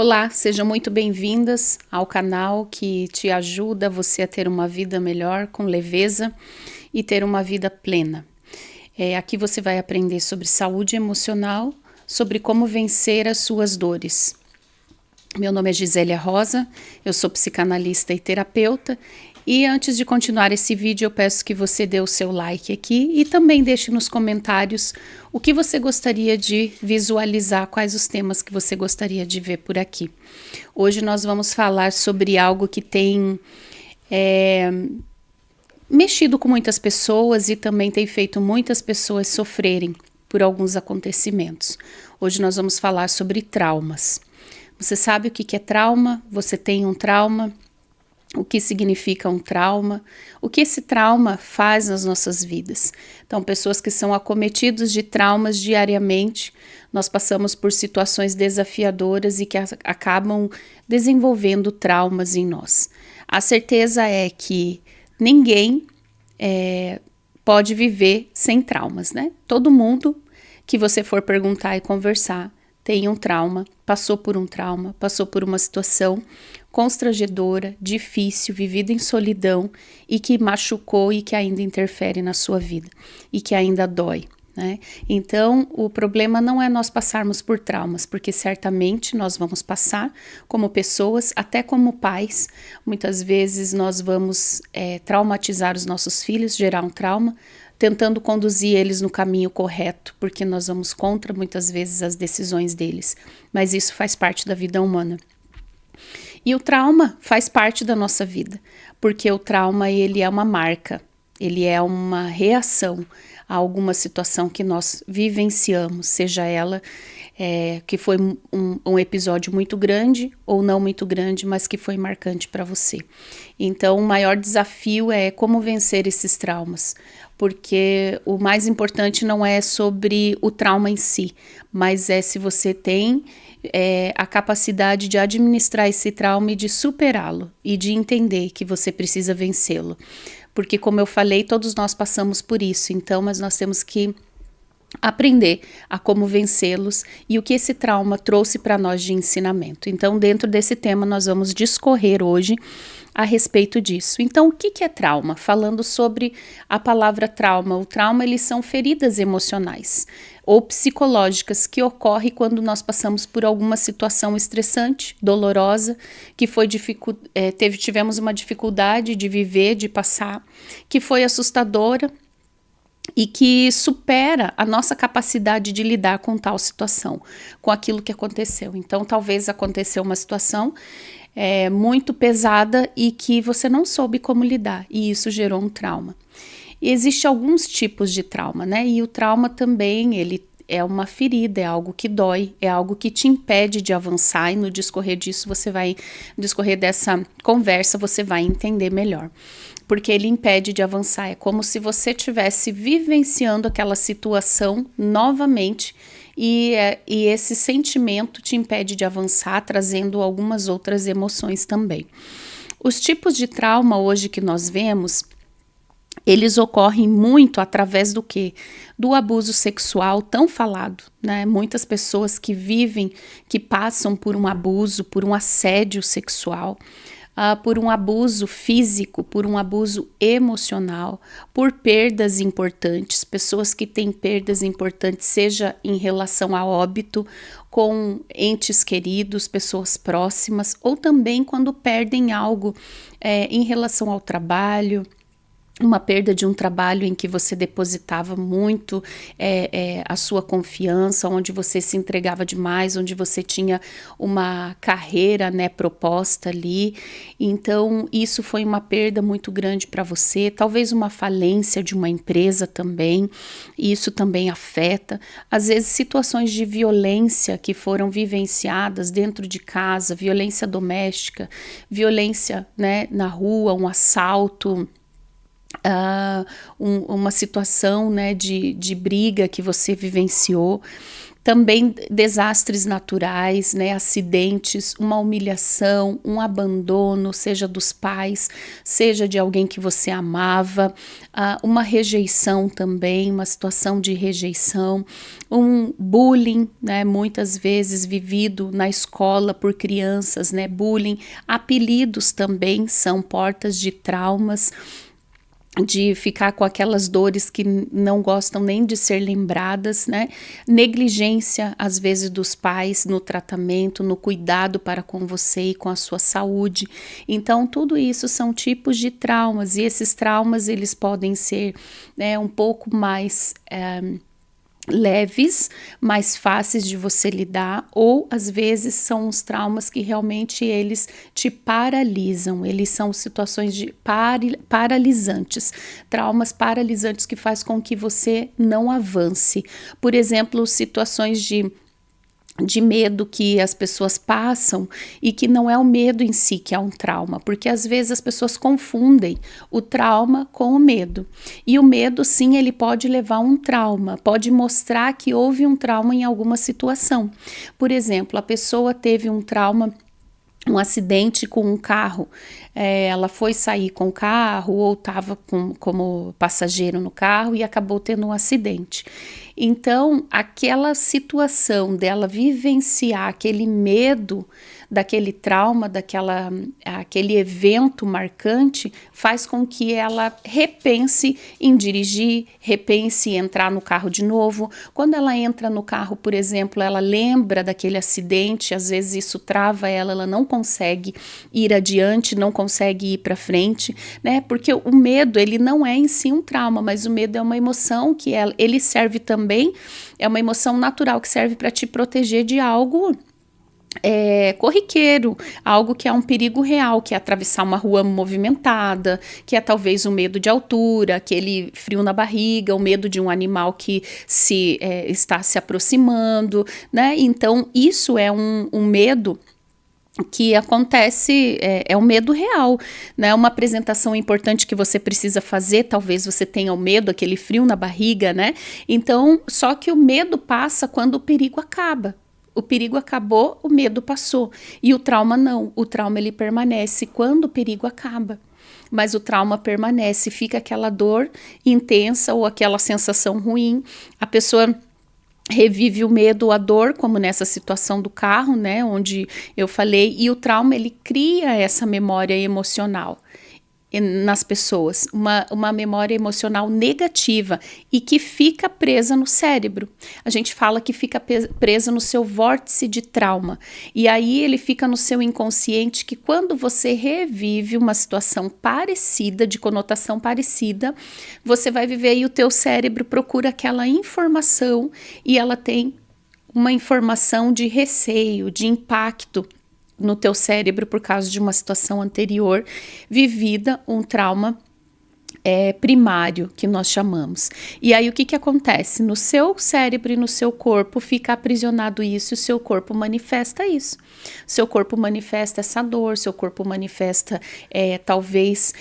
Olá, sejam muito bem-vindas ao canal que te ajuda você a ter uma vida melhor, com leveza e ter uma vida plena. Aqui você vai aprender sobre saúde emocional, sobre como vencer as suas dores. Meu nome é Gisélia Rosa, eu sou psicanalista e terapeuta. E antes de continuar esse vídeo, eu peço que você dê o seu like aqui e também deixe nos comentários o que você gostaria de visualizar, quais os temas que você gostaria de ver por aqui. Hoje nós vamos falar sobre algo que tem mexido com muitas pessoas e também tem feito muitas pessoas sofrerem por alguns acontecimentos. Hoje nós vamos falar sobre traumas. Você sabe o que é trauma? Você tem um trauma? O que significa um trauma, o que esse trauma faz nas nossas vidas. Então, pessoas que são acometidas de traumas diariamente, nós passamos por situações desafiadoras e que acabam desenvolvendo traumas em nós. A certeza é que ninguém pode viver sem traumas, né? Todo mundo que você for perguntar e conversar tem um trauma, passou por uma situação constrangedora, difícil, vivida em solidão e que machucou e que ainda interfere na sua vida e que ainda dói, né? Então, o problema não é nós passarmos por traumas, porque certamente nós vamos passar como pessoas, até como pais. Muitas vezes nós vamos traumatizar os nossos filhos, gerar um trauma, tentando conduzir eles no caminho correto, porque nós vamos contra muitas vezes as decisões deles, mas isso faz parte da vida humana. E o trauma faz parte da nossa vida, porque o trauma ele é uma marca, ele é uma reação a alguma situação que nós vivenciamos, seja ela que foi um episódio muito grande ou não muito grande, mas que foi marcante para você. Então, o maior desafio é como vencer esses traumas, porque o mais importante não é sobre o trauma em si, mas é se você tem a capacidade de administrar esse trauma e de superá-lo e de entender que você precisa vencê-lo. Porque, como eu falei, todos nós passamos por isso, então, mas nós temos que aprender a como vencê-los e o que esse trauma trouxe para nós de ensinamento. Então, dentro desse tema, nós vamos discorrer hoje a respeito disso. Então, o que é trauma? Falando sobre a palavra trauma. O trauma, eles são feridas emocionais ou psicológicas que ocorrem quando nós passamos por alguma situação estressante, dolorosa, que foi tivemos uma dificuldade de viver, de passar, que foi assustadora, e que supera a nossa capacidade de lidar com tal situação, com aquilo que aconteceu. Então, talvez aconteceu uma situação muito pesada e que você não soube como lidar, e isso gerou um trauma. E existem alguns tipos de trauma, né? E o trauma também, ele é uma ferida, é algo que dói, é algo que te impede de avançar, e no discorrer disso no discorrer dessa conversa, você vai entender melhor. Porque ele impede de avançar, é como se você estivesse vivenciando aquela situação novamente e esse sentimento te impede de avançar, trazendo algumas outras emoções também. Os tipos de trauma hoje que nós vemos, eles ocorrem muito através do quê? Do abuso sexual tão falado, né? Muitas pessoas que vivem, que passam por um abuso, por um assédio sexual, por um abuso físico, por um abuso emocional, por perdas importantes, pessoas que têm perdas importantes, seja em relação a óbito, com entes queridos, pessoas próximas, ou também quando perdem algo em relação ao trabalho, uma perda de um trabalho em que você depositava muito a sua confiança, onde você se entregava demais, onde você tinha uma carreira, né, proposta ali. Então, isso foi uma perda muito grande para você, talvez uma falência de uma empresa também, isso também afeta. Às vezes, situações de violência que foram vivenciadas dentro de casa, violência doméstica, violência, né, na rua, um assalto, uma situação, né, de briga que você vivenciou. Também desastres naturais, né, acidentes, uma humilhação, um abandono, seja dos pais, seja de alguém que você amava, uma rejeição também, uma situação de rejeição, um bullying, né, muitas vezes vivido na escola por crianças, né, bullying, apelidos também são portas de traumas, de ficar com aquelas dores que não gostam nem de ser lembradas, né? Negligência, às vezes, dos pais no tratamento, no cuidado para com você e com a sua saúde. Então, tudo isso são tipos de traumas, e esses traumas, eles podem ser, né, um pouco mais leves, mais fáceis de você lidar, ou às vezes são os traumas que realmente eles te paralisam, eles são situações de paralisantes, traumas paralisantes que faz com que você não avance. Por exemplo, situações de medo que as pessoas passam e que não é o medo em si que é um trauma, porque às vezes as pessoas confundem o trauma com o medo. E o medo, sim, ele pode levar a um trauma, pode mostrar que houve um trauma em alguma situação. Por exemplo, a pessoa teve um trauma, um acidente com um carro, ela foi sair com o carro ou estava como passageiro no carro e acabou tendo um acidente. Então, aquela situação dela vivenciar aquele medo, daquele trauma, aquele evento marcante, faz com que ela repense em dirigir, repense em entrar no carro de novo. Quando ela entra no carro, por exemplo, ela lembra daquele acidente, às vezes isso trava ela não consegue ir adiante, não consegue ir para frente, né? Porque o medo, ele não é em si um trauma, mas o medo é uma emoção que ele serve também, é uma emoção natural que serve para te proteger de algo corriqueiro, algo que é um perigo real, que é atravessar uma rua movimentada, que é talvez o medo de altura, aquele frio na barriga, o medo de um animal que está se aproximando, né? Então, isso é um medo que acontece, é um medo real, né? Uma apresentação importante que você precisa fazer, talvez você tenha o medo, aquele frio na barriga, né? Então, só que o medo passa quando o perigo acaba. O perigo acabou, o medo passou. E o trauma não. O trauma, ele permanece quando o perigo acaba. Mas o trauma permanece, fica aquela dor intensa ou aquela sensação ruim. A pessoa revive o medo, a dor, como nessa situação do carro, né, onde eu falei, e o trauma, ele cria essa memória emocional nas pessoas, uma memória emocional negativa e que fica presa no cérebro. A gente fala que fica presa no seu vórtice de trauma, e aí ele fica no seu inconsciente, que quando você revive uma situação parecida, de conotação parecida, você vai viver e o teu cérebro procura aquela informação, e ela tem uma informação de receio, de impacto no teu cérebro por causa de uma situação anterior vivida, um trauma primário, que nós chamamos. E aí o que acontece? No seu cérebro e no seu corpo fica aprisionado isso, e o seu corpo manifesta isso. Seu corpo manifesta essa dor, seu corpo manifesta talvez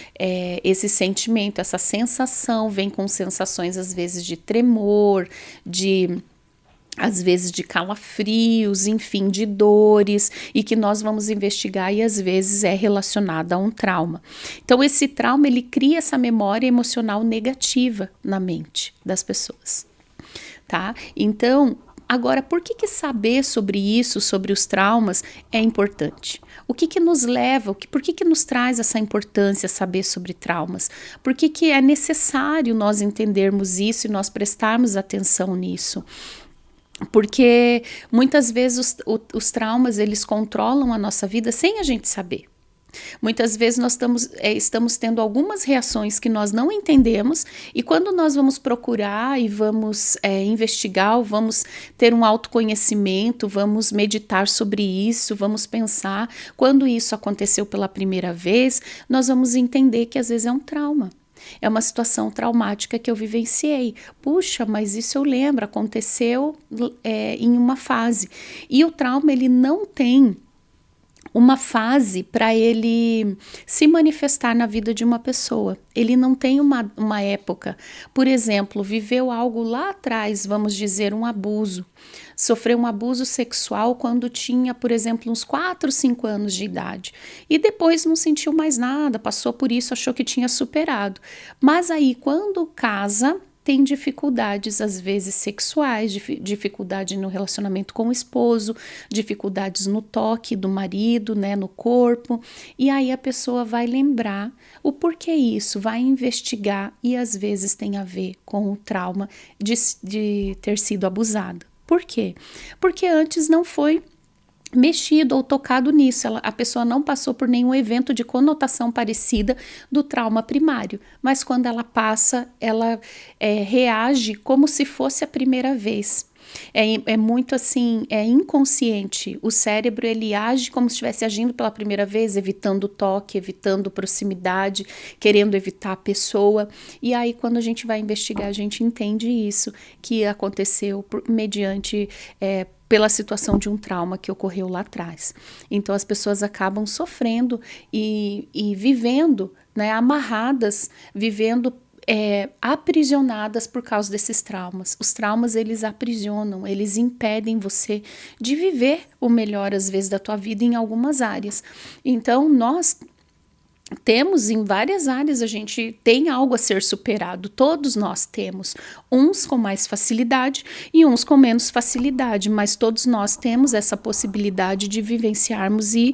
esse sentimento, essa sensação, vem com sensações às vezes de tremor, às vezes de calafrios, enfim, de dores, e que nós vamos investigar, e às vezes é relacionada a um trauma. Então, esse trauma, ele cria essa memória emocional negativa na mente das pessoas, tá? Então, agora, por que saber sobre isso, sobre os traumas, é importante? O que nos leva, por que nos traz essa importância saber sobre traumas? Por que é necessário nós entendermos isso e nós prestarmos atenção nisso? Porque muitas vezes os traumas, eles controlam a nossa vida sem a gente saber. Muitas vezes nós estamos tendo algumas reações que nós não entendemos, e quando nós vamos procurar e vamos investigar, ou vamos ter um autoconhecimento, vamos meditar sobre isso, vamos pensar, quando isso aconteceu pela primeira vez, nós vamos entender que às vezes é um trauma. É uma situação traumática que eu vivenciei. Puxa, mas isso eu lembro, aconteceu em uma fase. E o trauma, ele não tem uma fase para ele se manifestar na vida de uma pessoa. Ele não tem uma época. Por exemplo, viveu algo lá atrás, vamos dizer, um abuso. Sofreu um abuso sexual quando tinha, por exemplo, uns 4, 5 anos de idade. E depois não sentiu mais nada, passou por isso, achou que tinha superado. Mas aí, quando casa, tem dificuldades, às vezes, sexuais, dificuldade no relacionamento com o esposo, dificuldades no toque do marido, né, no corpo. E aí a pessoa vai lembrar o porquê isso, vai investigar e às vezes tem a ver com o trauma de ter sido abusada. Por quê? Porque antes não foi mexido ou tocado nisso, a pessoa não passou por nenhum evento de conotação parecida do trauma primário, mas quando ela passa, ela reage como se fosse a primeira vez. É muito assim, é inconsciente. O cérebro, ele age como se estivesse agindo pela primeira vez, evitando o toque, evitando proximidade, querendo evitar a pessoa. E aí, quando a gente vai investigar, a gente entende isso, que aconteceu mediante pela situação de um trauma que ocorreu lá atrás. Então as pessoas acabam sofrendo e vivendo, né, amarradas, vivendo aprisionadas por causa desses traumas. Os traumas, eles aprisionam, eles impedem você de viver o melhor, às vezes, da tua vida em algumas áreas. Então, nós temos em várias áreas, a gente tem algo a ser superado, todos nós temos, uns com mais facilidade e uns com menos facilidade, mas todos nós temos essa possibilidade de vivenciarmos e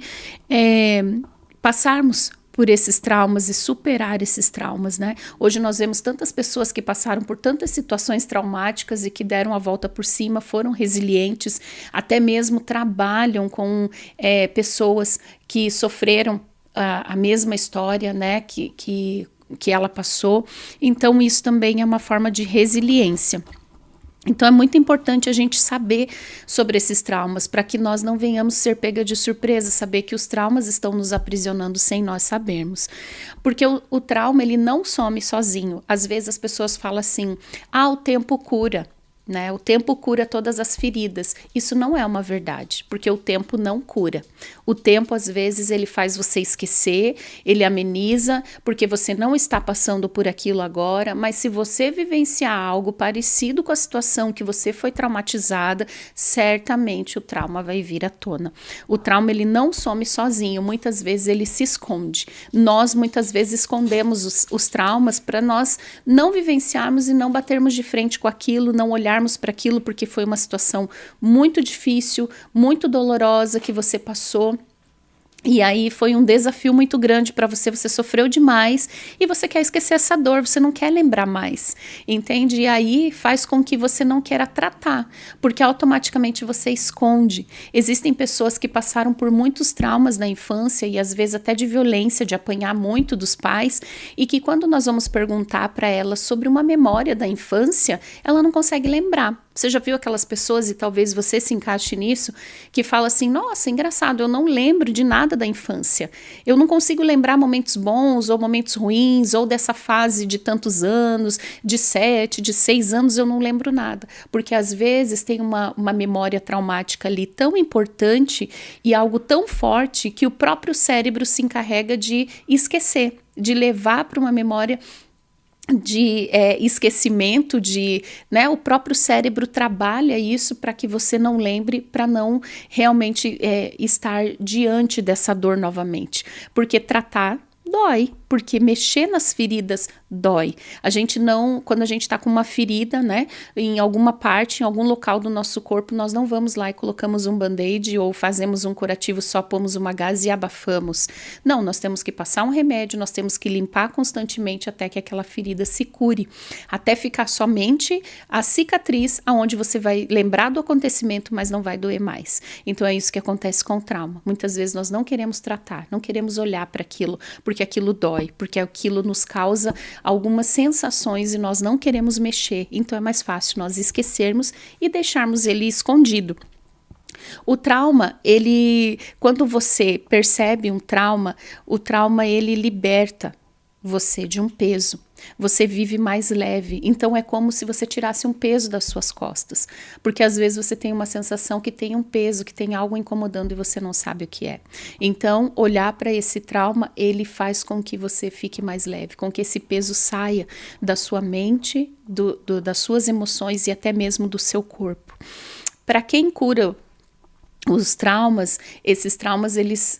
passarmos por esses traumas e superar esses traumas, né? Hoje nós vemos tantas pessoas que passaram por tantas situações traumáticas e que deram a volta por cima, foram resilientes, até mesmo trabalham com pessoas que sofreram a mesma história, né, que ela passou. Então isso também é uma forma de resiliência. Então é muito importante a gente saber sobre esses traumas, para que nós não venhamos ser pega de surpresa, saber que os traumas estão nos aprisionando sem nós sabermos. Porque o trauma, ele não some sozinho. Às vezes as pessoas falam assim, o tempo cura. Né? O tempo cura todas as feridas. Isso não é uma verdade, porque o tempo não cura. O tempo, às vezes, ele faz você esquecer, ele ameniza, porque você não está passando por aquilo agora, mas se você vivenciar algo parecido com a situação que você foi traumatizada, certamente o trauma vai vir à tona. O trauma, ele não some sozinho, muitas vezes ele se esconde. Nós, muitas vezes, escondemos os traumas para nós não vivenciarmos e não batermos de frente com aquilo, não olharmos para aquilo, porque foi uma situação muito difícil, muito dolorosa que você passou. E aí foi um desafio muito grande para você, você sofreu demais e você quer esquecer essa dor, você não quer lembrar mais, entende? E aí faz com que você não queira tratar, porque automaticamente você esconde. Existem pessoas que passaram por muitos traumas na infância e às vezes até de violência, de apanhar muito dos pais, e que quando nós vamos perguntar para ela sobre uma memória da infância, ela não consegue lembrar. Você já viu aquelas pessoas, e talvez você se encaixe nisso, que fala assim, nossa, engraçado, eu não lembro de nada da infância. Eu não consigo lembrar momentos bons ou momentos ruins, ou dessa fase de tantos anos, de 7, de 6 anos, eu não lembro nada. Porque às vezes tem uma memória traumática ali tão importante e algo tão forte que o próprio cérebro se encarrega de esquecer, de levar para uma memória de esquecimento, né, o próprio cérebro trabalha isso para que você não lembre, para não realmente estar diante dessa dor novamente, porque tratar dói, porque mexer nas feridas dói. A gente não, quando a gente está com uma ferida, né, em alguma parte, em algum local do nosso corpo, nós não vamos lá e colocamos um band-aid ou fazemos um curativo, só pomos uma gaze e abafamos. Não, nós temos que passar um remédio, nós temos que limpar constantemente até que aquela ferida se cure, até ficar somente a cicatriz, aonde você vai lembrar do acontecimento, mas não vai doer mais. Então é isso que acontece com o trauma. Muitas vezes nós não queremos tratar, não queremos olhar para aquilo, porque aquilo dói, porque aquilo nos causa algumas sensações e nós não queremos mexer. Então é mais fácil nós esquecermos e deixarmos ele escondido. O trauma, quando você percebe um trauma, o trauma ele liberta você de um peso. você vive mais leve. Então é como se você tirasse um peso das suas costas, porque às vezes você tem uma sensação que tem um peso, que tem algo incomodando e você não sabe o que é. Então, olhar para esse trauma, ele faz com que você fique mais leve, com que esse peso saia da sua mente, das suas emoções e até mesmo do seu corpo. Para quem cura os traumas, esses traumas, eles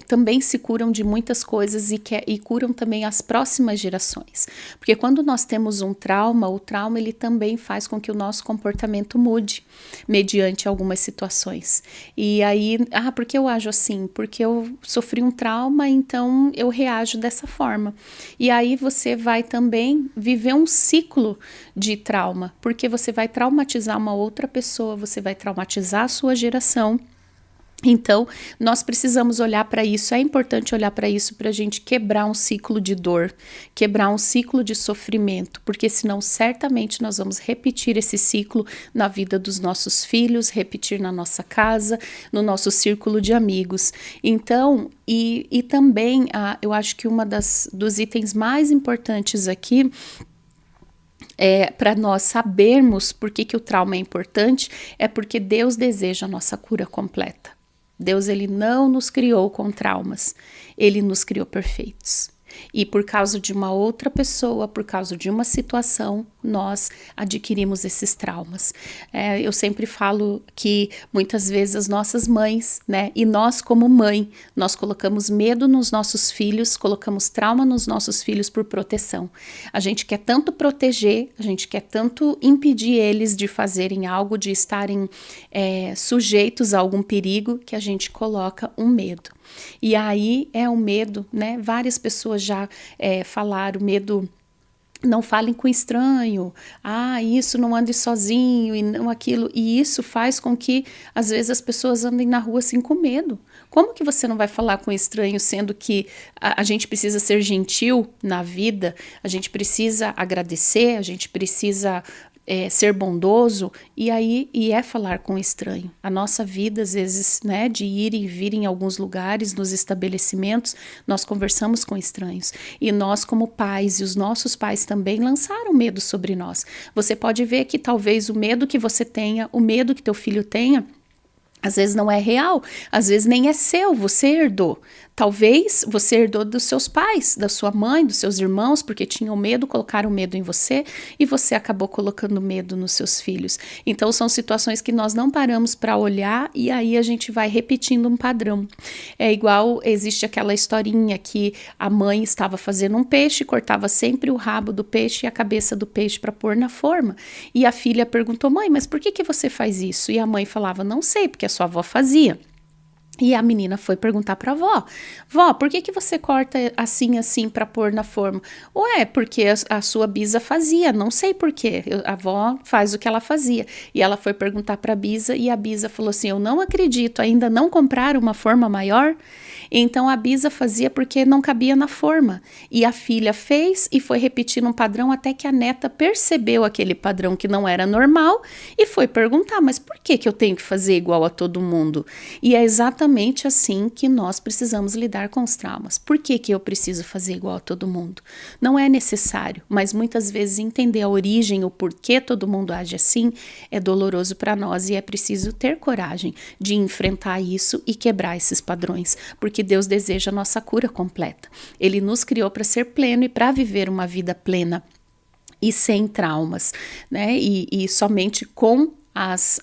também se curam de muitas coisas e curam também as próximas gerações. Porque quando nós temos um trauma, o trauma ele também faz com que o nosso comportamento mude mediante algumas situações. E aí, por que eu ajo assim? Porque eu sofri um trauma, então eu reajo dessa forma. E aí você vai também viver um ciclo de trauma, porque você vai traumatizar uma outra pessoa, você vai traumatizar a sua geração. Então, nós precisamos olhar para isso, é importante olhar para isso para a gente quebrar um ciclo de dor, quebrar um ciclo de sofrimento, porque senão certamente nós vamos repetir esse ciclo na vida dos nossos filhos, repetir na nossa casa, no nosso círculo de amigos. Então, e também, eu acho que dos itens mais importantes aqui, para nós sabermos por que o trauma é importante, é porque Deus deseja a nossa cura completa. Deus, ele não nos criou com traumas, ele nos criou perfeitos. E por causa de uma outra pessoa, por causa de uma situação, nós adquirimos esses traumas. Eu sempre falo que muitas vezes as nossas mães, né, e nós como mãe, nós colocamos medo nos nossos filhos, colocamos trauma nos nossos filhos por proteção. A gente quer tanto proteger, a gente quer tanto impedir eles de fazerem algo, de estarem sujeitos a algum perigo, que a gente coloca um medo. E aí é o medo, né? Várias pessoas já falaram, medo, não falem com estranho, isso, não ande sozinho, e não aquilo, e isso faz com que às vezes as pessoas andem na rua assim com medo. Como que você não vai falar com estranho, sendo que a gente precisa ser gentil na vida, a gente precisa agradecer, a gente precisa ser bondoso, e falar com o estranho. A nossa vida, às vezes, né, de ir e vir em alguns lugares, nos estabelecimentos, nós conversamos com estranhos. E nós, como pais, e os nossos pais também lançaram medo sobre nós. Você pode ver que talvez o medo que você tenha, o medo que teu filho tenha, às vezes não é real, às vezes nem é seu, você herdou. Talvez você herdou dos seus pais, da sua mãe, dos seus irmãos, porque tinham medo, colocaram medo em você e você acabou colocando medo nos seus filhos. Então são situações que nós não paramos para olhar e aí a gente vai repetindo um padrão. É igual, existe aquela historinha que a mãe estava fazendo um peixe, cortava sempre o rabo do peixe e a cabeça do peixe para pôr na forma. E a filha perguntou: mãe, mas por que você faz isso? E a mãe falava: não sei, porque a sua avó fazia. E a menina foi perguntar para a avó: vó, por que você corta assim para pôr na forma? Ué, porque a sua bisa fazia, não sei por quê. A avó faz o que ela fazia. E ela foi perguntar para a bisa e a bisa falou assim: eu não acredito, ainda não compraram uma forma maior? Então a bisa fazia porque não cabia na forma. E a filha fez e foi repetindo um padrão até que a neta percebeu aquele padrão que não era normal e foi perguntar: mas por que eu tenho que fazer igual a todo mundo? E é exatamente assim que nós precisamos lidar com os traumas. Por que eu preciso fazer igual a todo mundo? Não é necessário, mas muitas vezes entender a origem, o porquê todo mundo age assim, é doloroso para nós e é preciso ter coragem de enfrentar isso e quebrar esses padrões, porque Deus deseja a nossa cura completa. Ele nos criou para ser pleno e para viver uma vida plena e sem traumas, né? E somente com as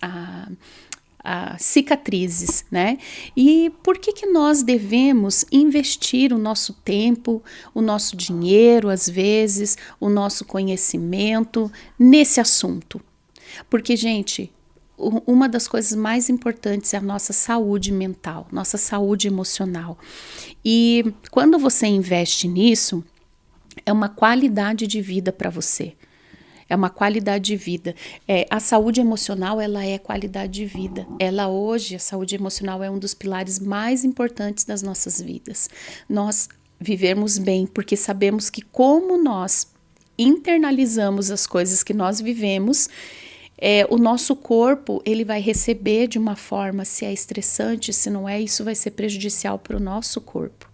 cicatrizes, né? E por que nós devemos investir o nosso tempo, o nosso dinheiro, às vezes, o nosso conhecimento nesse assunto? Porque, gente, uma das coisas mais importantes é a nossa saúde mental, nossa saúde emocional. E quando você investe nisso, é uma qualidade de vida para você. É uma qualidade de vida. A saúde emocional, ela é qualidade de vida. Hoje, a saúde emocional é um dos pilares mais importantes das nossas vidas. Nós vivemos bem porque sabemos que como nós internalizamos as coisas que nós vivemos, o nosso corpo, ele vai receber de uma forma, se é estressante, se não é, isso vai ser prejudicial para o nosso corpo.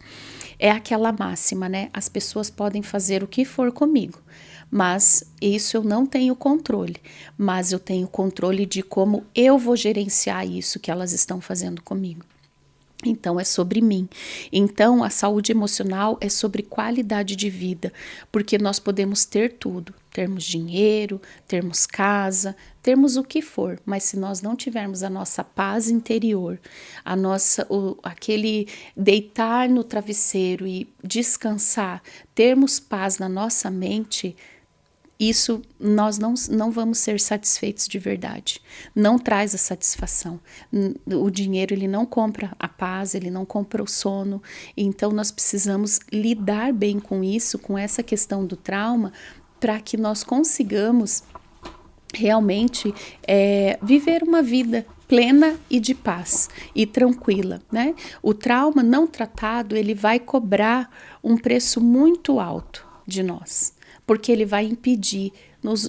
É aquela máxima, né? As pessoas podem fazer o que for comigo, mas isso eu não tenho controle. Mas eu tenho controle de como eu vou gerenciar isso que elas estão fazendo comigo. Então é sobre mim. Então a saúde emocional é sobre qualidade de vida, porque nós podemos ter tudo, termos dinheiro, termos casa, termos o que for, mas se nós não tivermos a nossa paz interior, aquele deitar no travesseiro e descansar, termos paz na nossa mente, isso nós não vamos ser satisfeitos de verdade. Não traz a satisfação. O dinheiro ele não compra a paz, ele não compra o sono. Então nós precisamos lidar bem com isso, com essa questão do trauma, para que nós consigamos realmente viver uma vida plena e de paz e tranquila, né? O trauma não tratado, ele vai cobrar um preço muito alto de nós, porque ele vai impedir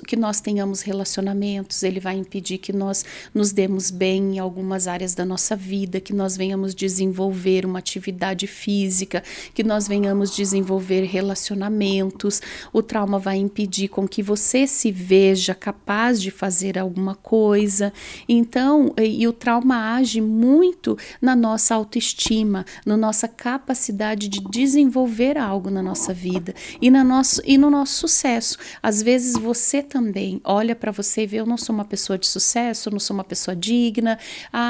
que nós tenhamos relacionamentos, ele vai impedir que nós nos demos bem em algumas áreas da nossa vida, que nós venhamos desenvolver uma atividade física, que nós venhamos desenvolver relacionamentos. O trauma vai impedir com que você se veja capaz de fazer alguma coisa. Então, e o trauma age muito na nossa autoestima, na nossa capacidade de desenvolver algo na nossa vida e no nosso sucesso. Às vezes você também olha para você e vê, eu não sou uma pessoa de sucesso, eu não sou uma pessoa digna,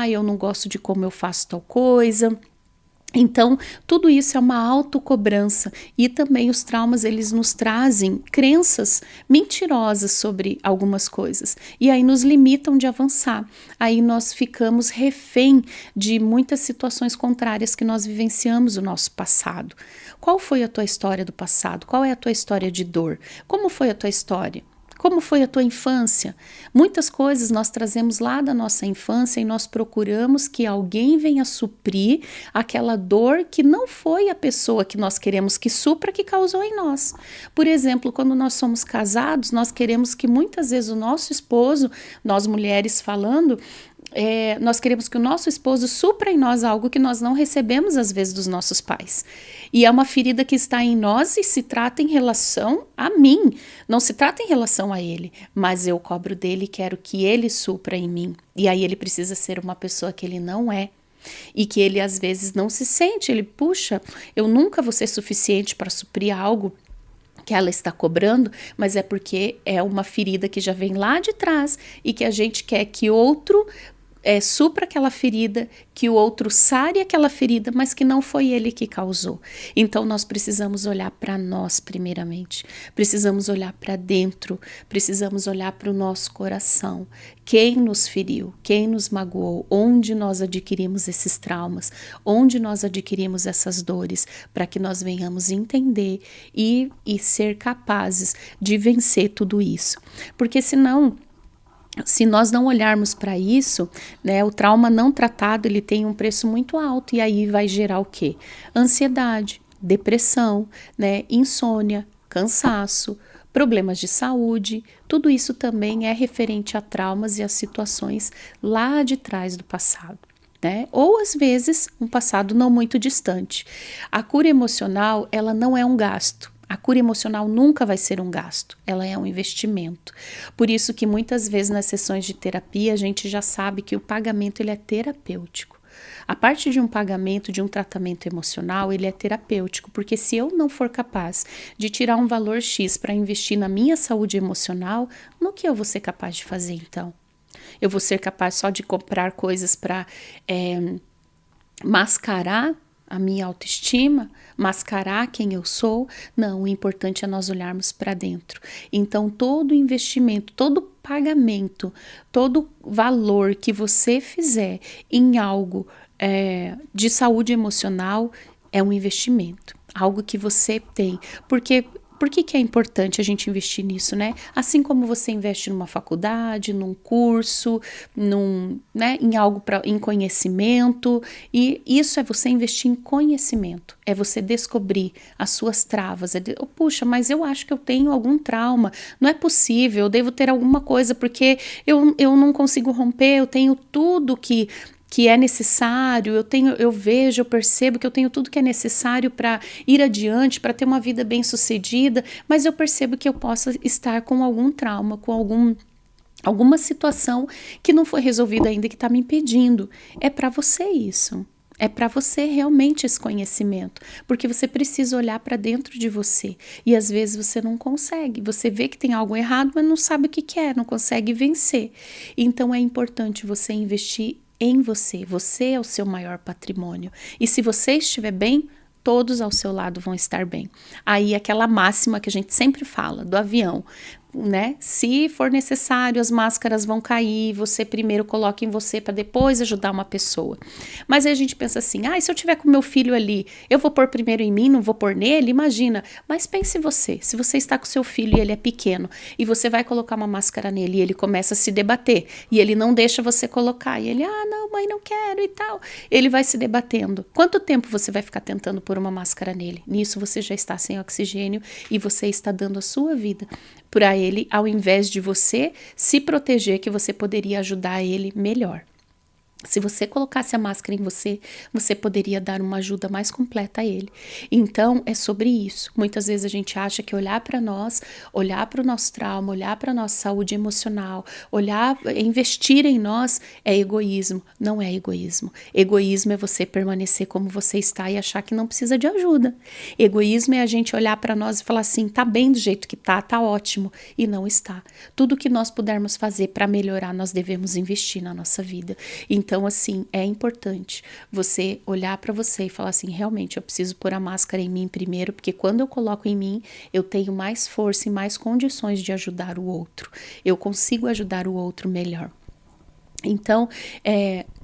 eu não gosto de como eu faço tal coisa. Então, tudo isso é uma autocobrança e também os traumas, eles nos trazem crenças mentirosas sobre algumas coisas e aí nos limitam de avançar. Aí nós ficamos refém de muitas situações contrárias que nós vivenciamos no nosso passado. Qual foi a tua história do passado? Qual é a tua história de dor? Como foi a tua história? Como foi a tua infância? Muitas coisas nós trazemos lá da nossa infância e nós procuramos que alguém venha suprir aquela dor que não foi a pessoa que nós queremos que supra que causou em nós. Por exemplo, quando nós somos casados, nós queremos que muitas vezes o nosso esposo, nós mulheres falando, nós queremos que o nosso esposo supra em nós algo que nós não recebemos às vezes dos nossos pais. E é uma ferida que está em nós e se trata em relação a mim, não se trata em relação a ele, mas eu cobro dele e quero que ele supra em mim. E aí ele precisa ser uma pessoa que ele não é. E que ele às vezes não se sente, ele, puxa, eu nunca vou ser suficiente para suprir algo que ela está cobrando, mas é porque é uma ferida que já vem lá de trás e que a gente quer que outro supra aquela ferida, que o outro sare aquela ferida, mas que não foi ele que causou. Então nós precisamos olhar para nós primeiramente, precisamos olhar para dentro, precisamos olhar para o nosso coração. Quem nos feriu, quem nos magoou, onde nós adquirimos esses traumas, onde nós adquirimos essas dores, para que nós venhamos entender e ser capazes de vencer tudo isso. Porque senão, se nós não olharmos para isso, né, o trauma não tratado, ele tem um preço muito alto e aí vai gerar o quê? Ansiedade, depressão, né, insônia, cansaço, problemas de saúde, tudo isso também é referente a traumas e a situações lá de trás do passado. Né? Ou às vezes um passado não muito distante. A cura emocional, ela não é um gasto. A cura emocional nunca vai ser um gasto, ela é um investimento. Por isso que muitas vezes nas sessões de terapia a gente já sabe que o pagamento ele é terapêutico. A parte de um pagamento, de um tratamento emocional, ele é terapêutico, porque se eu não for capaz de tirar um valor X para investir na minha saúde emocional, no que eu vou ser capaz de fazer então? Eu vou ser capaz só de comprar coisas para mascarar a minha autoestima, mascarar quem eu sou? Não, o importante é nós olharmos para dentro. Então, todo investimento, todo pagamento, todo valor que você fizer em algo de saúde emocional é um investimento, algo que você tem. Porque por que é importante a gente investir nisso, né? Assim como você investe numa faculdade, num curso, em algo em conhecimento, e isso é você investir em conhecimento, é você descobrir as suas travas, puxa, mas eu acho que eu tenho algum trauma, não é possível, eu devo ter alguma coisa, porque eu não consigo romper, eu tenho tudo que que é necessário, eu vejo, eu percebo que eu tenho tudo que é necessário para ir adiante, para ter uma vida bem-sucedida, mas eu percebo que eu possa estar com algum trauma, com alguma situação que não foi resolvida ainda, que está me impedindo. É para você isso. É para você realmente esse conhecimento, porque você precisa olhar para dentro de você e às vezes você não consegue, você vê que tem algo errado, mas não sabe o que que é, não consegue vencer. Então é importante você investir em você, você é o seu maior patrimônio e se você estiver bem, todos ao seu lado vão estar bem. Aí aquela máxima que a gente sempre fala do avião, né? Se for necessário, as máscaras vão cair, você primeiro coloca em você para depois ajudar uma pessoa. Mas aí a gente pensa assim, se eu tiver com meu filho ali, eu vou pôr primeiro em mim, não vou pôr nele? Imagina. Mas pense você, se você está com seu filho e ele é pequeno, e você vai colocar uma máscara nele e ele começa a se debater, e ele não deixa você colocar, e ele, não, mãe, não quero e tal. Ele vai se debatendo. Quanto tempo você vai ficar tentando pôr uma máscara nele? Nisso você já está sem oxigênio e você está dando a sua vida para ele, ao invés de você se proteger, que você poderia ajudar ele melhor. Se você colocasse a máscara em você, você poderia dar uma ajuda mais completa a ele. Então, é sobre isso. Muitas vezes a gente acha que olhar para nós, olhar para o nosso trauma, olhar para a nossa saúde emocional, investir em nós é egoísmo. Não é egoísmo. Egoísmo é você permanecer como você está e achar que não precisa de ajuda. Egoísmo é a gente olhar para nós e falar assim, tá bem do jeito que tá ótimo. E não está. Tudo que nós pudermos fazer para melhorar, nós devemos investir na nossa vida. Então, assim, é importante você olhar para você e falar assim, realmente, eu preciso pôr a máscara em mim primeiro, porque quando eu coloco em mim, eu tenho mais força e mais condições de ajudar o outro. Eu consigo ajudar o outro melhor. Então,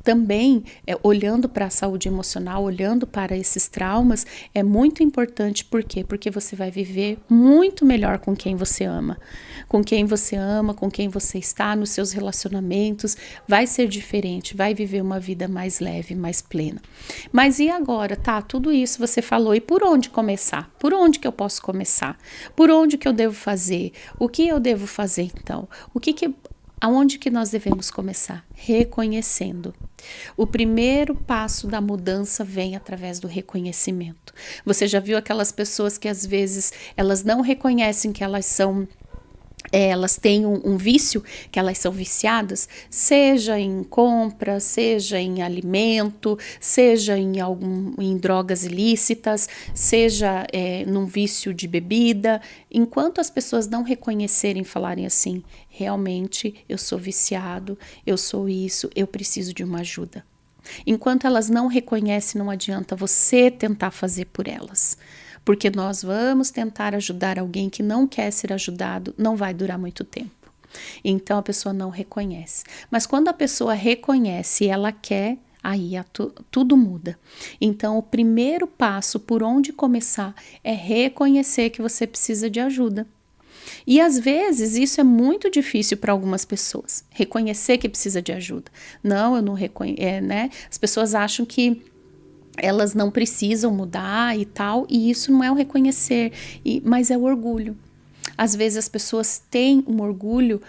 também, olhando para a saúde emocional, olhando para esses traumas, é muito importante. Por quê? Porque você vai viver muito melhor com quem você ama. Com quem você ama, com quem você está, nos seus relacionamentos, vai ser diferente, vai viver uma vida mais leve, mais plena. Mas e agora, tá? Tudo isso você falou, e por onde começar? Por onde que eu posso começar? Por onde que eu devo fazer? O que eu devo fazer, então? Aonde que nós devemos começar? Reconhecendo. O primeiro passo da mudança vem através do reconhecimento. Você já viu aquelas pessoas que às vezes elas não reconhecem que elas têm um vício, que elas são viciadas, seja em compra, seja em alimento, seja em drogas ilícitas, seja num vício de bebida. Enquanto as pessoas não reconhecerem, falarem assim, realmente eu sou viciado, eu sou isso, eu preciso de uma ajuda. Enquanto elas não reconhecem, não adianta você tentar fazer por elas. Porque nós vamos tentar ajudar alguém que não quer ser ajudado, não vai durar muito tempo. Então a pessoa não reconhece. Mas quando a pessoa reconhece e ela quer, aí tudo muda. Então o primeiro passo por onde começar é reconhecer que você precisa de ajuda. E às vezes isso é muito difícil para algumas pessoas, reconhecer que precisa de ajuda. Não, eu não reconheço, né? As pessoas acham que elas não precisam mudar e tal, e isso não é o reconhecer, mas é o orgulho. Às vezes as pessoas têm um orgulho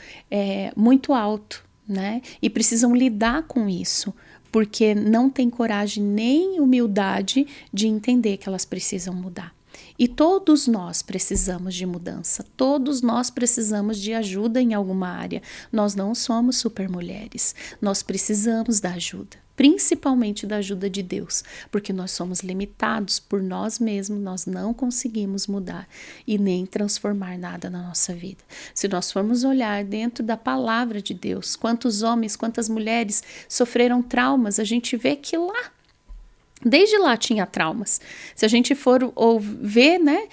muito alto, né? E precisam lidar com isso, porque não têm coragem nem humildade de entender que elas precisam mudar. E todos nós precisamos de mudança, todos nós precisamos de ajuda em alguma área. Nós não somos supermulheres, nós precisamos da ajuda, principalmente da ajuda de Deus, porque nós somos limitados por nós mesmos, nós não conseguimos mudar e nem transformar nada na nossa vida. Se nós formos olhar dentro da palavra de Deus, quantos homens, quantas mulheres sofreram traumas, a gente vê que desde lá tinha traumas. Se a gente for ver, né,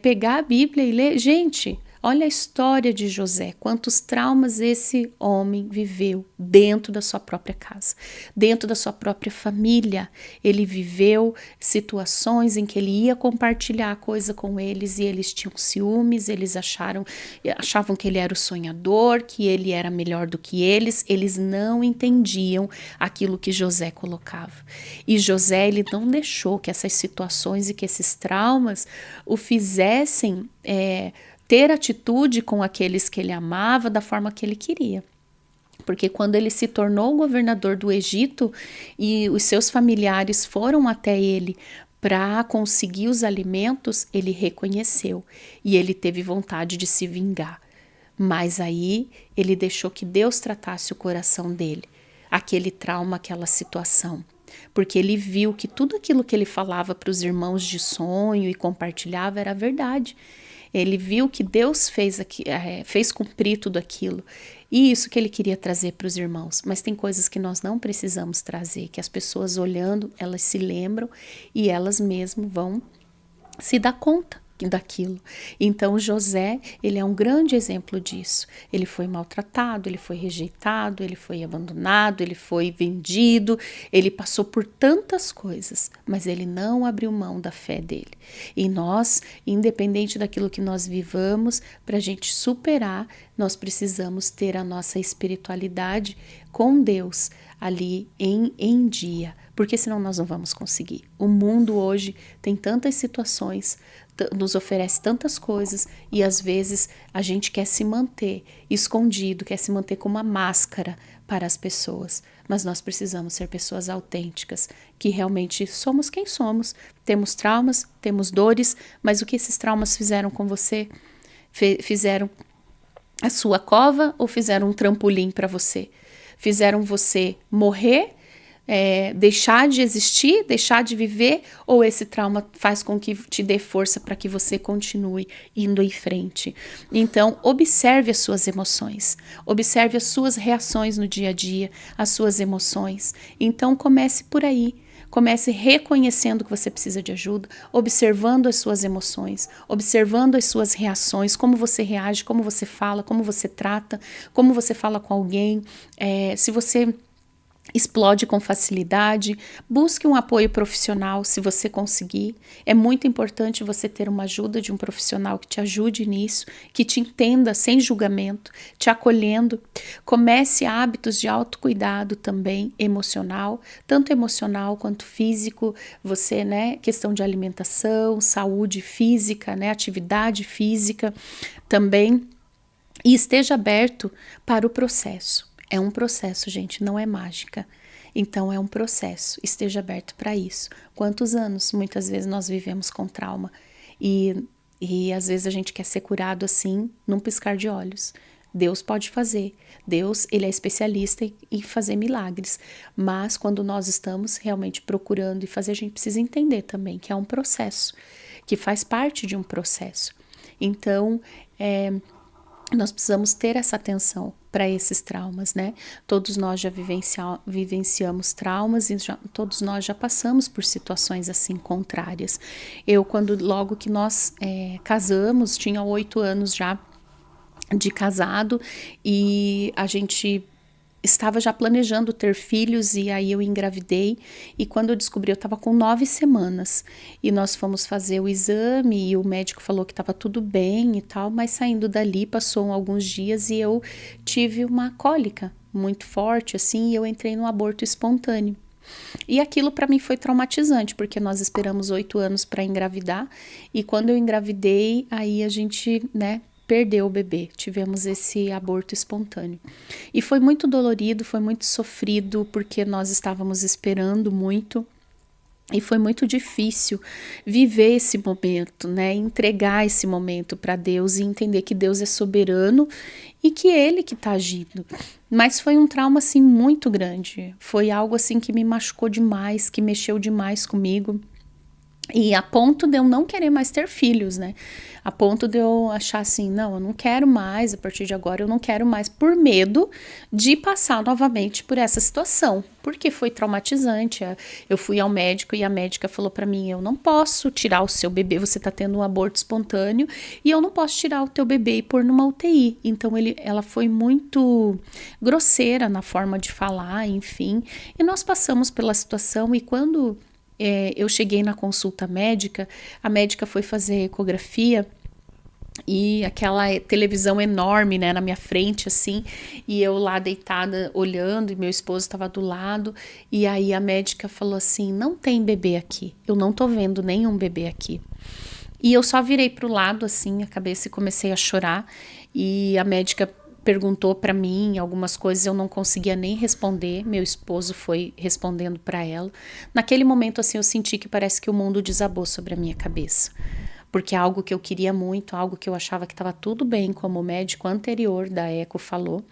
pegar a Bíblia e ler, gente, olha a história de José, quantos traumas esse homem viveu dentro da sua própria casa, dentro da sua própria família. Ele viveu situações em que ele ia compartilhar a coisa com eles e eles tinham ciúmes, eles achavam que ele era o sonhador, que ele era melhor do que eles não entendiam aquilo que José colocava. E José, ele não deixou que essas situações e que esses traumas o fizessem ter atitude com aqueles que ele amava da forma que ele queria. Porque quando ele se tornou governador do Egito e os seus familiares foram até ele para conseguir os alimentos, ele reconheceu e ele teve vontade de se vingar. Mas aí ele deixou que Deus tratasse o coração dele, aquele trauma, aquela situação. Porque ele viu que tudo aquilo que ele falava para os irmãos de sonho e compartilhava era verdade. Ele viu que Deus fez cumprir tudo aquilo. E isso que ele queria trazer para os irmãos. Mas tem coisas que nós não precisamos trazer, que as pessoas olhando, elas se lembram e elas mesmo vão se dar conta daquilo. Então José, ele é um grande exemplo disso. Ele foi maltratado, ele foi rejeitado, ele foi abandonado, ele foi vendido, ele passou por tantas coisas, mas ele não abriu mão da fé dele. E nós, independente daquilo que nós vivamos, para a gente superar, nós precisamos ter a nossa espiritualidade com Deus ali em dia, porque senão nós não vamos conseguir. O mundo hoje tem tantas situações, nos oferece tantas coisas e às vezes a gente quer se manter escondido, quer se manter com uma máscara para as pessoas, mas nós precisamos ser pessoas autênticas, que realmente somos quem somos, temos traumas, temos dores, mas o que esses traumas fizeram com você? Fizeram a sua cova ou fizeram um trampolim para você? Fizeram você morrer, deixar de existir, deixar de viver, ou esse trauma faz com que te dê força para que você continue indo em frente? Então, observe as suas emoções, observe as suas reações no dia a dia, as suas emoções. Então, comece por aí. Comece reconhecendo que você precisa de ajuda, observando as suas emoções, observando as suas reações, como você reage, como você fala, como você trata, como você fala com alguém, se você explode com facilidade, busque um apoio profissional se você conseguir. É muito importante você ter uma ajuda de um profissional que te ajude nisso, que te entenda sem julgamento, te acolhendo. Comece hábitos de autocuidado também, emocional, tanto emocional quanto físico. Você, questão de alimentação, saúde física, atividade física também. E esteja aberto para o processo. É um processo, gente, não é mágica. Então é um processo, esteja aberto para isso. Quantos anos muitas vezes nós vivemos com trauma e às vezes a gente quer ser curado assim, num piscar de olhos. Deus pode fazer, Deus, ele é especialista em fazer milagres, mas quando nós estamos realmente procurando e fazer, a gente precisa entender também que é um processo, que faz parte de um processo. Então, nós precisamos ter essa atenção para esses traumas, Todos nós já vivenciamos traumas e todos nós já passamos por situações assim contrárias. Eu, logo que nós casamos, tinha 8 anos já de casado e a gente estava já planejando ter filhos e aí eu engravidei e quando eu descobri eu estava com 9 semanas e nós fomos fazer o exame e o médico falou que estava tudo bem e tal, mas saindo dali passou alguns dias e eu tive uma cólica muito forte assim e eu entrei no aborto espontâneo. E aquilo para mim foi traumatizante, porque nós esperamos 8 anos para engravidar e quando eu engravidei aí a gente, perdeu o bebê, tivemos esse aborto espontâneo. E foi muito dolorido, foi muito sofrido, porque nós estávamos esperando muito. E foi muito difícil viver esse momento, entregar esse momento para Deus e entender que Deus é soberano e que Ele que está agindo. Mas foi um trauma, assim, muito grande. Foi algo, assim, que me machucou demais, que mexeu demais comigo. E a ponto de eu não querer mais ter filhos, A ponto de eu achar assim, não, eu não quero mais, a partir de agora eu não quero mais, por medo de passar novamente por essa situação, porque foi traumatizante. Eu fui ao médico e a médica falou para mim, eu não posso tirar o seu bebê, você tá tendo um aborto espontâneo e eu não posso tirar o teu bebê e pôr numa UTI. Então ela foi muito grosseira na forma de falar, enfim, e nós passamos pela situação e quando eu cheguei na consulta médica, a médica foi fazer ecografia e aquela televisão enorme, na minha frente, assim, e eu lá deitada olhando e meu esposo estava do lado, e aí a médica falou assim, não tem bebê aqui, eu não tô vendo nenhum bebê aqui. E eu só virei pro lado, assim, a cabeça e comecei a chorar, e a médica perguntou para mim algumas coisas, eu não conseguia nem responder, meu esposo foi respondendo para ela. Naquele momento, assim, eu senti que parece que o mundo desabou sobre a minha cabeça. Porque é algo que eu queria muito, algo que eu achava que estava tudo bem, como o médico anterior da eco falou,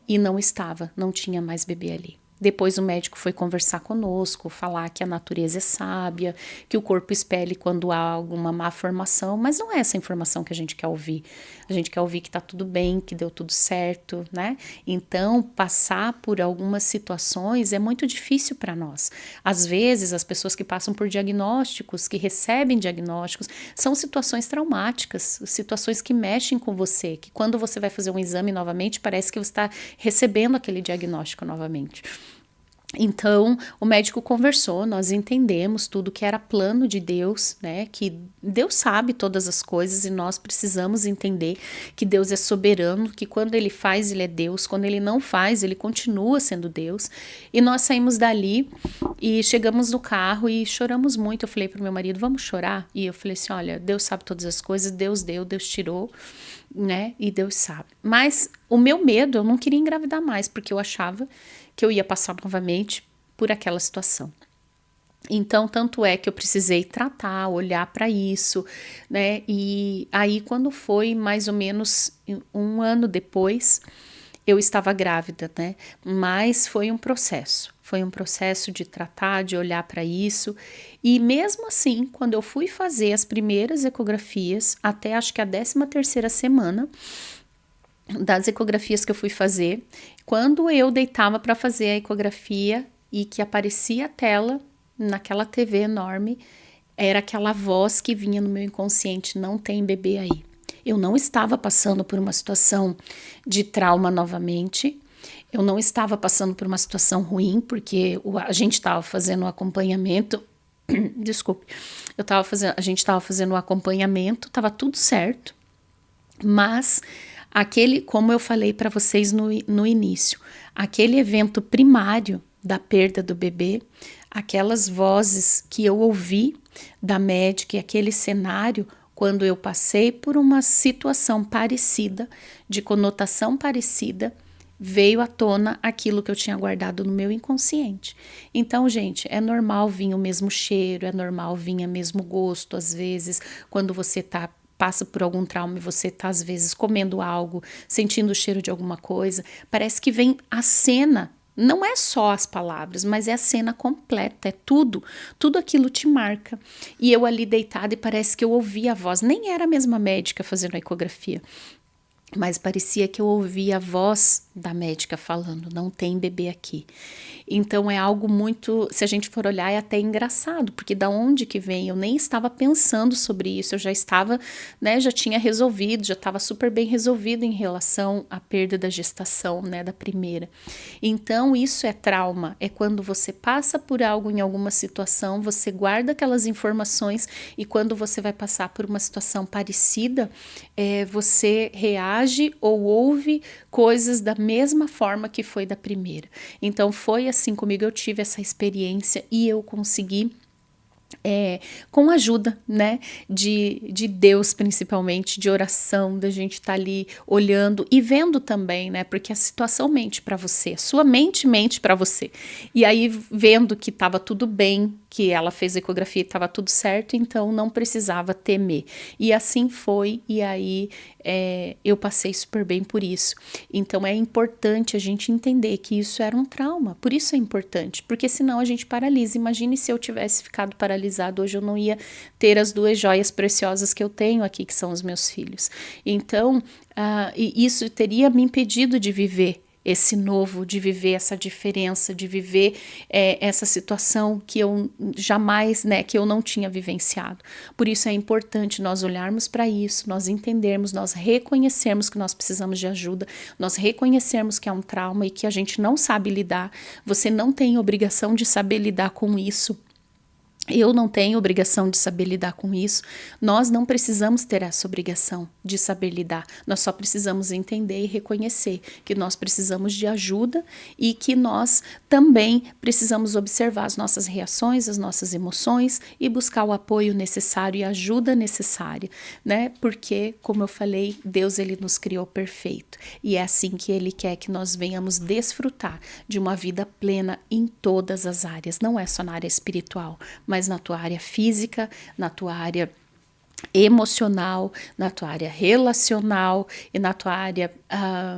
e não estava, não tinha mais bebê ali. Depois o médico foi conversar conosco, falar que a natureza é sábia, que o corpo expele quando há alguma má formação, mas não é essa informação que a gente quer ouvir. A gente quer ouvir que tá tudo bem, que deu tudo certo, né? Então, passar por algumas situações é muito difícil para nós. Às vezes, as pessoas que passam por diagnósticos, que recebem diagnósticos, são situações traumáticas, situações que mexem com você, que quando você vai fazer um exame novamente, parece que você está recebendo aquele diagnóstico novamente. Então, o médico conversou, nós entendemos tudo que era plano de Deus, né? Que Deus sabe todas as coisas e nós precisamos entender que Deus é soberano, que quando Ele faz, Ele é Deus, quando Ele não faz, Ele continua sendo Deus. E nós saímos dali e chegamos no carro e choramos muito. Eu falei para o meu marido, vamos chorar? E eu falei assim, olha, Deus sabe todas as coisas, Deus deu, Deus tirou, né? E Deus sabe. Mas o meu medo, eu não queria engravidar mais, porque eu achava que eu ia passar novamente por aquela situação. Então, tanto é que eu precisei tratar, olhar para isso, né? E aí, quando foi mais ou menos um ano depois, eu estava grávida, né? Mas foi um processo de tratar, de olhar para isso. E mesmo assim, quando eu fui fazer as primeiras ecografias, até acho que a 13ª semana das ecografias que eu fui fazer, quando eu deitava para fazer a ecografia e que aparecia a tela naquela TV enorme, era aquela voz que vinha no meu inconsciente, não tem bebê aí. Eu não estava passando por uma situação de trauma novamente, eu não estava passando por uma situação ruim, porque a gente estava fazendo um acompanhamento, desculpe, a gente estava fazendo um acompanhamento, estava tudo certo, mas como eu falei para vocês no início, aquele evento primário da perda do bebê, aquelas vozes que eu ouvi da médica e aquele cenário, quando eu passei por uma situação parecida, de conotação parecida, veio à tona aquilo que eu tinha guardado no meu inconsciente. Então, gente, é normal vir o mesmo cheiro, é normal vir o mesmo gosto, às vezes, quando você passa por algum trauma e você tá às vezes comendo algo, sentindo o cheiro de alguma coisa, parece que vem a cena, não é só as palavras, mas é a cena completa, é tudo aquilo te marca. E eu ali deitada e parece que eu ouvi a voz, nem era a mesma médica fazendo a ecografia, mas parecia que eu ouvia a voz da médica falando, não tem bebê aqui. Então é algo muito, se a gente for olhar, é até engraçado, porque da onde que vem? Eu nem estava pensando sobre isso, eu já estava, né, já tinha resolvido, já estava super bem resolvido em relação à perda da gestação, né, da primeira. Então isso é trauma, é quando você passa por algo em alguma situação, você guarda aquelas informações e quando você vai passar por uma situação parecida, você reage ou ouve coisas da mesma forma que foi da primeira. Então foi assim comigo, eu tive essa experiência e eu consegui, com a ajuda, né, de Deus principalmente, de oração, da gente estar ali olhando e vendo também, né, porque a situação mente para você, a sua mente mente para você, e aí vendo que estava tudo bem, que ela fez a ecografia e estava tudo certo, então não precisava temer, e assim foi, e aí eu passei super bem por isso. Então é importante a gente entender que isso era um trauma, por isso é importante, porque senão a gente paralisa. Imagine se eu tivesse ficado paralisado, hoje eu não ia ter as 2 joias preciosas que eu tenho aqui, que são os meus filhos. Então, isso teria me impedido de viver esse novo, de viver essa diferença, de viver essa situação que eu jamais, né, que eu não tinha vivenciado. Por isso é importante nós olharmos para isso, nós entendermos, nós reconhecermos que nós precisamos de ajuda, nós reconhecermos que é um trauma e que a gente não sabe lidar. Você não tem obrigação de saber lidar com isso. Eu não tenho obrigação de saber lidar com isso. Nós não precisamos ter essa obrigação de saber lidar. Nós só precisamos entender e reconhecer que nós precisamos de ajuda e que nós também precisamos observar as nossas reações, as nossas emoções e buscar o apoio necessário e a ajuda necessária, né? Porque, como eu falei, Deus ele nos criou perfeito e é assim que ele quer que nós venhamos desfrutar de uma vida plena em todas as áreas, não é só na área espiritual, mas na tua área física, na tua área emocional, na tua área relacional e na tua área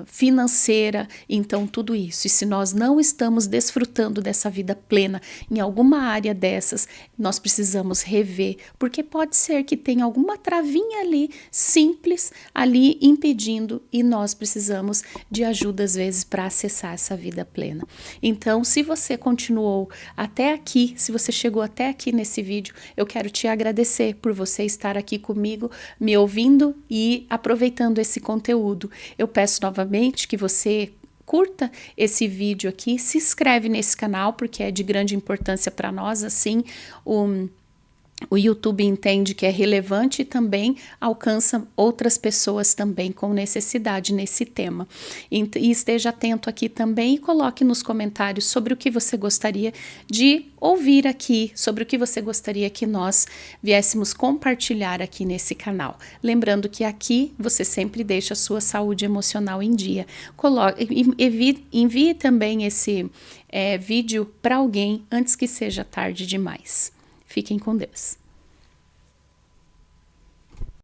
financeira, então tudo isso. E se nós não estamos desfrutando dessa vida plena em alguma área dessas, nós precisamos rever, porque pode ser que tenha alguma travinha ali, simples, ali impedindo e nós precisamos de ajuda às vezes para acessar essa vida plena. Então, se você continuou até aqui, se você chegou até aqui nesse vídeo, eu quero te agradecer por você estar aqui comigo, me ouvindo e aproveitando esse conteúdo. Eu peço novamente que você curta esse vídeo aqui, se inscreve nesse canal, porque é de grande importância para nós, assim, o YouTube entende que é relevante e também alcança outras pessoas também com necessidade nesse tema. E esteja atento aqui também e coloque nos comentários sobre o que você gostaria de ouvir aqui, sobre o que você gostaria que nós viéssemos compartilhar aqui nesse canal. Lembrando que aqui você sempre deixa a sua saúde emocional em dia. Envie também esse vídeo para alguém antes que seja tarde demais. Fiquem com Deus.